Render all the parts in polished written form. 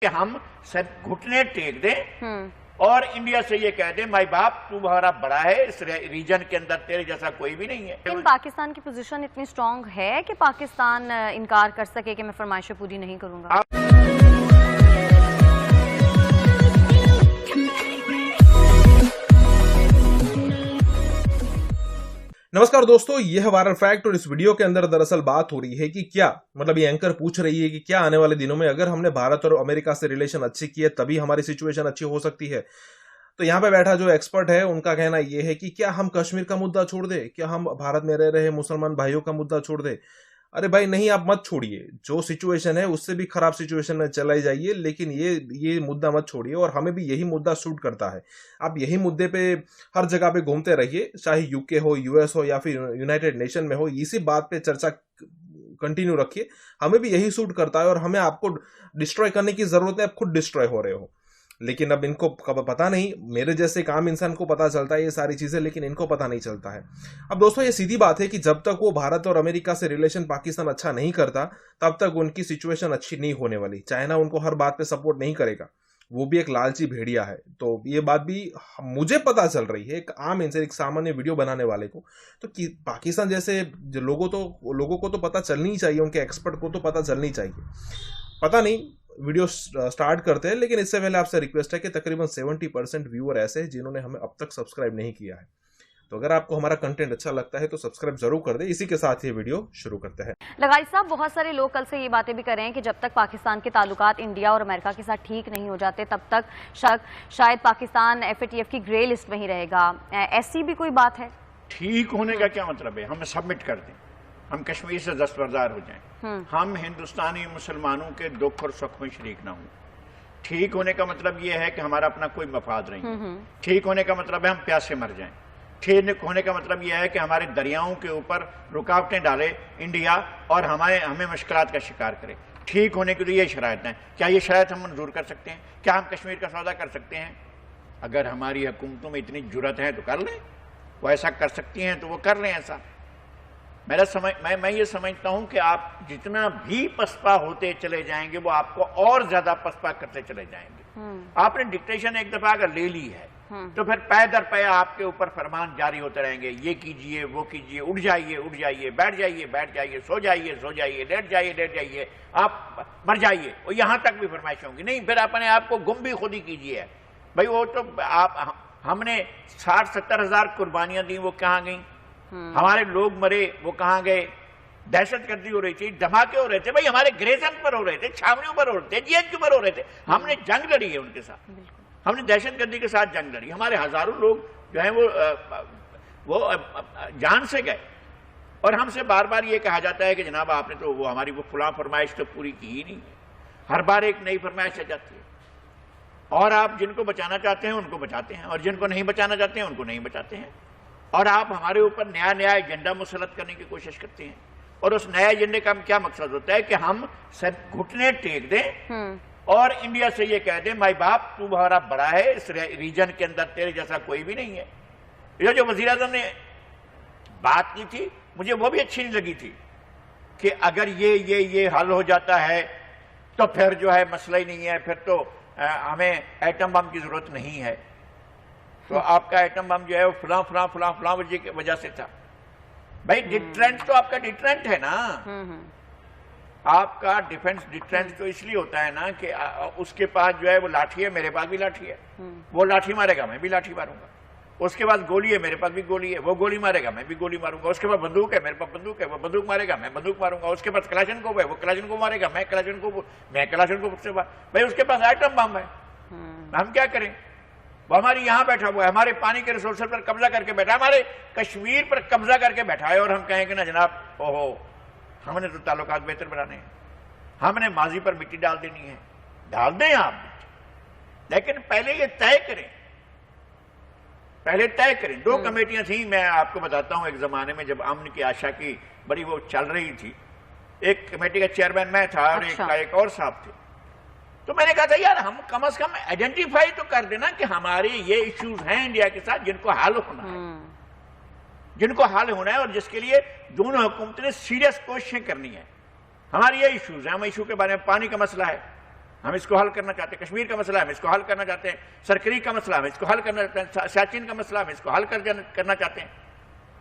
کہ ہم سب گھٹنے ٹیک دیں اور انڈیا سے یہ کہہ دیں بھائی باپ تو بہت بڑا ہے، اس ریجن کے اندر تیرے جیسا کوئی بھی نہیں ہے. لیکن پاکستان کی پوزیشن اتنی سٹرونگ ہے کہ پاکستان انکار کر سکے کہ میں فرمائشیں پوری نہیں کروں گا. نمسکار دوستو، یہ ہے وائرل فیکٹ اور اس ویڈیو کے اندر دراصل بات ہو رہی ہے کہ کیا مطلب یہ اینکر پوچھ رہی ہے کہ کیا آنے والے دنوں میں اگر ہم نے بھارت اور امریکہ سے ریلیشن اچھی کی ہے تبھی ہماری سچویشن اچھی ہو سکتی ہے. تو یہاں پہ بیٹھا جو ایکسپرٹ ہے ان کا کہنا یہ ہے کہ کیا ہم کشمیر کا مدعا چھوڑ دیں، کیا ہم بھارت میں رہ رہے مسلمان بھائیوں کا مدعا چھوڑ دیں. ارے بھائی نہیں، آپ مت چھوڑیے، جو سچویشن ہے اس سے بھی خراب سچویشن میں چلائی جائیے، لیکن یہ مدعا مت چھوڑیے. اور ہمیں بھی یہی مدعا سوٹ کرتا ہے. آپ یہی مدعے پہ ہر جگہ پہ گھومتے رہیے، چاہے یو کے ہو، یو ایس ہو یا پھر یونائٹڈ نیشن میں ہو، اسی بات پہ چرچا کنٹینیو رکھیے. ہمیں بھی یہی سوٹ کرتا ہے اور ہمیں آپ کو ڈسٹروائے کرنے کی ضرورت ہے. آپ خود ڈسٹروائے ہو رہے ہو، لیکن اب ان کو پتا نہیں. میرے جیسے ایک عام انسان کو پتا چلتا ہے یہ ساری چیزیں، لیکن ان کو پتا نہیں چلتا ہے. اب دوستو یہ سیدھی بات ہے کہ جب تک وہ بھارت اور امریکہ سے ریلیشن پاکستان اچھا نہیں کرتا تب تک ان کی سچویشن اچھی نہیں ہونے والی. چائنا ان کو ہر بات پہ سپورٹ نہیں کرے گا، وہ بھی ایک لالچی بھیڑیا ہے. تو یہ بات بھی مجھے پتا چل رہی ہے ایک عام انسان، ایک سامانیہ ویڈیو بنانے والے کو. تو پاکستان جیسے لوگوں کو تو پتا چلنی چاہیے، ان کے ایکسپرٹ کو تو پتا چلنی چاہیے. پتا نہیں ویڈیو سٹارٹ کرتے ہیں، لیکن اس سے پہلے آپ سے ریکویسٹ ہے کہ تقریباً 70% ویور ایسے ہیں جنہوں نے ہمیں اب تک سبسکرائب نہیں کیا ہے. تو اگر آپ کو ہمارا کنٹینٹ اچھا لگتا ہے تو سبسکرائب ضرور کر دیں. اسی کے ساتھ یہ ویڈیو شروع کرتے ہیں. لغاری صاحب، بہت سارے لوگ کل سے یہ باتیں بھی کر رہے ہیں کہ جب تک پاکستان کے تعلقات انڈیا اور امریکہ کے ساتھ ٹھیک نہیں ہو جاتے تب تک شاید پاکستان FATF کی گرے لسٹ میں ہی رہے گا. ایسی بھی کوئی بات ہے؟ ٹھیک ہونے کا کیا مطلب ہے؟ ہم سبمٹ کر دیں، ہم کشمیر سے دستبردار ہو جائیں، ہم ہندوستانی مسلمانوں کے دکھ اور سکھ میں شریک نہ ہوں. ٹھیک ہونے کا مطلب یہ ہے کہ ہمارا اپنا کوئی مفاد نہیں. ٹھیک ہونے کا مطلب ہے ہم پیاسے مر جائیں. ٹھیک ہونے کا مطلب یہ ہے کہ ہمارے دریاؤں کے اوپر رکاوٹیں ڈالے انڈیا اور ہمیں مشکلات کا شکار کرے. ٹھیک ہونے کے لیے یہ شرائط ہیں. کیا یہ شرائط ہم منظور کر سکتے ہیں؟ کیا ہم کشمیر کا سودا کر سکتے ہیں؟ اگر ہماری حکومتوں میں اتنی جرات ہے تو کر لیں. وہ ایسا کر سکتی ہیں تو وہ کر لیں. ایسا میں یہ سمجھتا ہوں کہ آپ جتنا بھی پسپا ہوتے چلے جائیں گے وہ آپ کو اور زیادہ پسپا کرتے چلے جائیں گے. آپ نے ڈکٹیشن ایک دفعہ اگر لے لی ہے تو پھر پے در پے آپ کے اوپر فرمان جاری ہوتے رہیں گے. یہ کیجئے، وہ کیجئے، اٹھ جائیے، بیٹھ جائیے، سو جائیے، لیٹ جائیے، آپ مر جائیے. اور یہاں تک بھی فرمائشیں ہوں گی. نہیں، پھر اپنے آپ کو گم بھی خود ہی کیجئے. بھائی وہ تو ہم نے 60-70 ہزار قربانیاں دیں، وہ کہاں گئیں؟ ہمارے لوگ مرے، وہ کہاں گئے؟ دہشت گردی ہو رہی تھی، دھماکے ہو رہے تھے. بھائی ہمارے گریزن پر ہو رہے تھے، چھاونیوں پر ہو رہے تھے، GH پر ہو رہے تھے. ہم نے جنگ لڑی ہے ان کے ساتھ، ہم نے دہشت گردی کے ساتھ جنگ لڑی. ہمارے ہزاروں لوگ جو ہیں وہ جان سے گئے. اور ہم سے بار بار یہ کہا جاتا ہے کہ جناب آپ نے تو وہ ہماری وہ فلاں فرمائش تو پوری کی ہی نہیں. ہر بار ایک نئی فرمائش آ جاتی ہے اور آپ جن کو بچانا چاہتے ہیں ان کو بچاتے ہیں اور جن کو نہیں بچانا چاہتے ہیں ان کو نہیں بچاتے ہیں. اور آپ ہمارے اوپر نیا ایجنڈا مسلط کرنے کی کوشش کرتے ہیں. اور اس نئے ایجنڈے کا کیا مقصد ہوتا ہے کہ ہم سب گھٹنے ٹیک دیں اور انڈیا سے یہ کہہ دیں بھائی باپ تو بہت بڑا ہے، اس ریجن کے اندر تیرے جیسا کوئی بھی نہیں ہے. یہ جو وزیر اعظم نے بات کی تھی مجھے وہ بھی اچھی نہیں لگی تھی کہ اگر یہ حل ہو جاتا ہے تو پھر جو ہے مسئلہ ہی نہیں ہے، پھر تو ہمیں ایٹم بم کی ضرورت نہیں ہے. تو آپ کا ایٹم بم جو ہے وہ فلاں وجہ سے تھا. بھائی ڈیٹرنٹ تو آپ کا ڈیٹرنٹ ہے نا. آپ کا ڈیفنس ڈیٹرنٹ تو اس لیے ہوتا ہے نا کہ اس کے پاس جو ہے وہ لاٹھی ہے، میرے پاس بھی لاٹھی ہے. وہ لاٹھی مارے گا، میں بھی لاٹھی ماروں گا. اس کے پاس گولی ہے، میرے پاس بھی گولی ہے. وہ گولی مارے گا، میں بھی گولی ماروں گا. اس کے پاس بندوق ہے، میرے پاس بندوق ہے. وہ بندوق مارے گا، میں بندوق ماروں گا. اس کے پاس کلاشنکوف ہے، وہ کلاشنکوف مارے گا، میں کلاشنکوف سے مار. بھائی اس کے پاس ایٹم بم ہے، ہم کیا کریں؟ وہ ہماری یہاں بیٹھا ہوا ہے، ہمارے پانی کے ریسورسز پر قبضہ کر کے بیٹھا ہے، ہمارے کشمیر پر قبضہ کر کے بیٹھا ہے. اور ہم کہیں کہ نا جناب ہم نے تو تعلقات بہتر بنانے ہیں، ہم نے ماضی پر مٹی ڈال دینی ہے. ڈال دیں آپ، لیکن پہلے یہ طے کریں. 2 کمیٹیاں تھیں، میں آپ کو بتاتا ہوں. ایک زمانے میں جب امن کی آشا کی بڑی وہ چل رہی تھی، ایک کمیٹی کا چیئرمین میں تھا اور ایک اور صاحب تھے. تو میں نے کہا تھا یار ہم کم از کم آئیڈینٹیفائی تو کر دینا کہ ہمارے یہ ایشوز ہیں انڈیا کے ساتھ جن کو حل ہونا ہے اور جس کے لیے دونوں حکومتوں نے سیریس کوششیں کرنی ہے. ہماری یہ ایشوز ہیں. ہم ایشو کے بارے میں پانی کا مسئلہ ہے، ہم اس کو حل کرنا چاہتے ہیں، کشمیر کا مسئلہ ہم اس کو حل کرنا چاہتے ہیں، سرکری کا مسئلہ ہم اس کو حل کرنا چاہتے ہیں، سیاچن کا مسئلہ ہم اس کو حل کرنا چاہتے ہیں،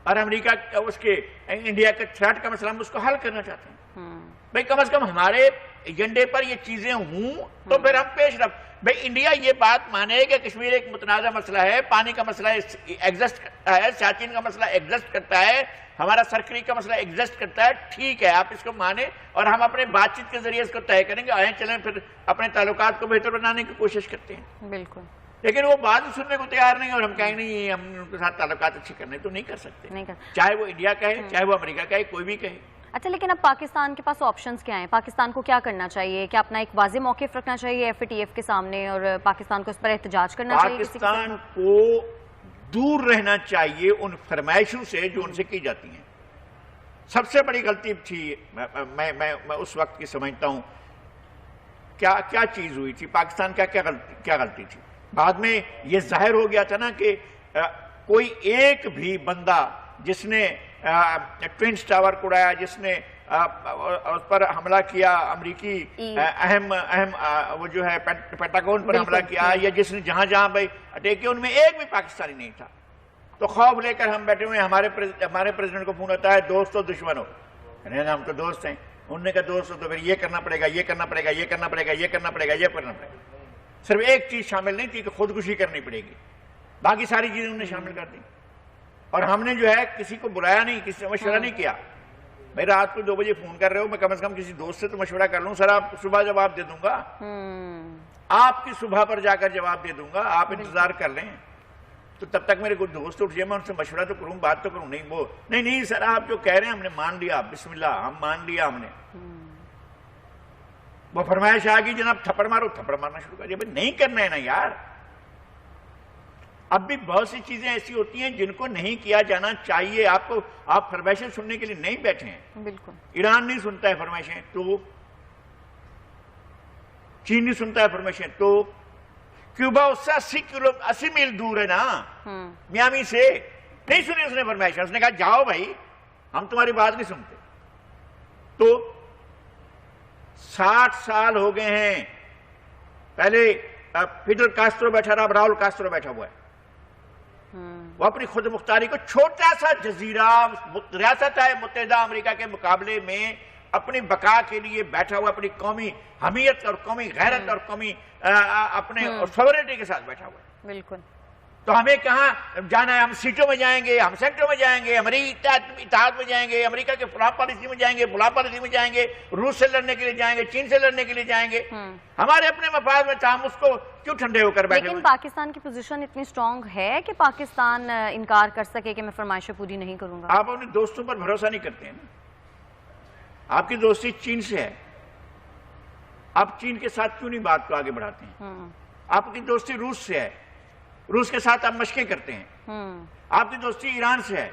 اور امریکہ اس کے انڈیا کے تھریٹ کا مسئلہ ہم اس کو حل کرنا چاہتے ہیں۔ بھئی کم از کم ہمارے ایجنڈے پر یہ چیزیں ہوں تو پھر ہم پیش رفت۔ بھئی انڈیا یہ بات مانے کہ کشمیر ایک متنازع مسئلہ ہے، پانی کا مسئلہ ایگزسٹ کرتا ہے، سیاچن کا مسئلہ ایگزسٹ کرتا ہے، ہمارا سرکری کا مسئلہ ایگزسٹ کرتا ہے، ٹھیک ہے آپ اس کو مانیں اور ہم اپنے بات چیت کے ذریعے اس کو طے کریں گے، آئیں چلیں پھر اپنے تعلقات کو بہتر بنانے کی کوشش کرتے ہیں۔ بالکل، لیکن وہ بات سننے کو تیار نہیں، اور ہم کہیں نہیں ہم ان کے ساتھ تعلقات اچھے کرنے تو نہیں کر سکتے، چاہے وہ انڈیا کہے چاہے وہ امریکہ کہے، کوئی بھی کہے۔ اچھا، لیکن اب پاکستان کے پاس آپشنز کیا ہیں؟ پاکستان کو کیا کرنا چاہیے؟ کیا اپنا ایک واضح موقف رکھنا چاہیے FATF کے سامنے اور پاکستان کو اس پر احتجاج کرنا چاہیے؟ پاکستان کو دور رہنا چاہیے ان فرمائشوں سے جو ان سے کی جاتی ہیں۔ سب سے بڑی غلطی تھی، میں اس وقت کی سمجھتا ہوں کیا چیز ہوئی تھی، پاکستان کیا غلطی تھی۔ بعد میں یہ ظاہر ہو گیا تھا نا کہ کوئی ایک بھی بندہ جس نے ٹوئنز ٹاور کو اڑایا، جس نے اس پر حملہ کیا، امریکی اہم وہ جو ہے پینٹاگون پر حملہ کیا، یا جس نے جہاں بھائی اٹیک کیا، ان میں ایک بھی پاکستانی نہیں تھا۔ تو خوف لے کر ہم بیٹھے ہوئے، ہمارے پریزیڈنٹ کو فون ہوتا ہے دوست ہو دشمن ہو، ہم تو دوست ہیں۔ انہوں نے کہا دوست ہو تو پھر یہ کرنا پڑے گا، یہ کرنا پڑے گا، یہ کرنا پڑے گا، یہ کرنا پڑے گا، یہ کرنا پڑے گا۔ صرف ایک چیز شامل نہیں تھی کہ خودکشی کرنی پڑے گی، باقی ساری چیزیں انہوں نے شامل کر دی۔ اور ہم نے جو ہے کسی کو بلایا نہیں، کسی سے مشورہ نہیں کیا۔ میں رات کو 2 بجے فون کر رہے ہو، میں کم از کم کسی دوست سے تو مشورہ کر لوں، سر آپ صبح جواب دے دوں گا، آپ کی صبح پر جا کر جواب دے دوں گا، آپ انتظار کر لیں۔ تو تب تک میرے کوئی دوست اٹھ جائے، میں ان سے مشورہ تو کروں، بات تو کروں، نہیں وہ نہیں سر آپ جو کہہ رہے ہیں ہم نے مان لیا، بسم اللہ ہم مان لیا ہم نے۔ وہ فرمائش آ گئی جناب تھپڑ مارو، تھپڑ مارنا شروع کر دیا۔ بھائی نہیں کرنا ہے نا یار، اب بھی بہت سی چیزیں ایسی ہوتی ہیں جن کو نہیں کیا جانا چاہیے۔ آپ فرمائشیں سننے کے لیے نہیں بیٹھے ہیں، بالکل ایران نہیں سنتا ہے فرمائشیں تو، چین نہیں سنتا ہے فرمائشیں تو، کیوبا اس سے 80 میل دور ہے نا میامی سے، نہیں سنی اس نے فرمائشیں، اس نے کہا جاؤ بھائی ہم تمہاری بات نہیں سنتے۔ تو 60 سال ہو گئے ہیں، پہلے فیڈل کاسٹرو بیٹھا رہا، اب راؤل کاسٹرو بیٹھا ہوا ہے۔ وہ اپنی خود مختاری کو چھوٹا سا جزیرہ ریاست ہے متحدہ امریکہ کے مقابلے میں اپنی بقا کے لیے بیٹھا ہوا، اپنی قومی حمیت اور قومی غیرت اور قومی اپنے سوورنٹی کے ساتھ بیٹھا ہوا ہے۔ بالکل، تو ہمیں کہاں جانا ہے؟ ہم سیٹوں میں جائیں گے، ہم سینٹروں میں جائیں گے، امریکہ اتحاد میں جائیں گے، امریکہ کے فلاں پالیسی میں جائیں گے، فلاں پالیسی میں جائیں گے، روس سے لڑنے کے لیے جائیں گے، چین سے لڑنے کے لیے جائیں گے، ہمارے اپنے مفاد میں ہم اس کو کیوں ٹھنڈے ہو کر بیٹھے؟ لیکن پاکستان کی پوزیشن اتنی سٹرونگ ہے کہ پاکستان انکار کر سکے کہ میں فرمائشیں پوری نہیں کروں گا؟ آپ اپنے دوستوں پر بھروسہ نہیں کرتے ہیں نا۔ آپ کی دوستی چین سے ہے، آپ چین کے ساتھ کیوں نہیں بات کو آگے بڑھاتے ہیں؟ آپ کی دوستی روس سے ہے، روس کے ساتھ آپ مشقیں کرتے ہیں۔ آپ کی دوستی ایران سے ہے،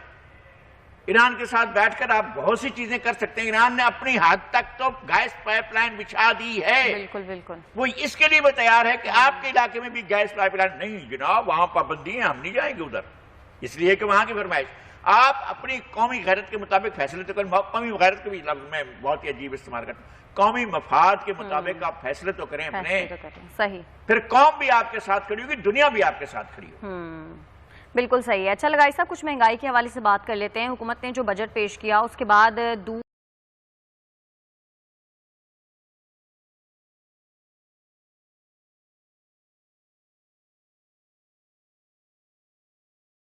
ایران کے ساتھ بیٹھ کر آپ بہت سی چیزیں کر سکتے ہیں۔ ایران نے اپنی حد تک تو گیس پائپ لائن بچھا دی ہے، بالکل بالکل، وہ اس کے لیے بھی تیار ہے کہ آپ کے علاقے میں بھی گیس پائپ لائن نہیں جناب، وہاں پابندی ہیں، ہم نہیں جائیں گے ادھر، اس لیے کہ وہاں کی فرمائش۔ آپ اپنی قومی غیرت کے مطابق فیصلے تو کریں، قومی غیرت کے بھی لفظ میں بہت ہی عجیب استعمال کرتا ہوں، قومی مفاد کے مطابق آپ فیصلے تو کریں اپنے، صحیح، پھر قوم بھی آپ کے ساتھ کھڑی ہوگی، دنیا بھی آپ کے ساتھ کھڑی ہوگی۔ بالکل صحیح ہے۔ اچھا لگائی صاحب، کچھ مہنگائی کے حوالے سے بات کر لیتے ہیں۔ حکومت نے جو بجٹ پیش کیا اس کے بعد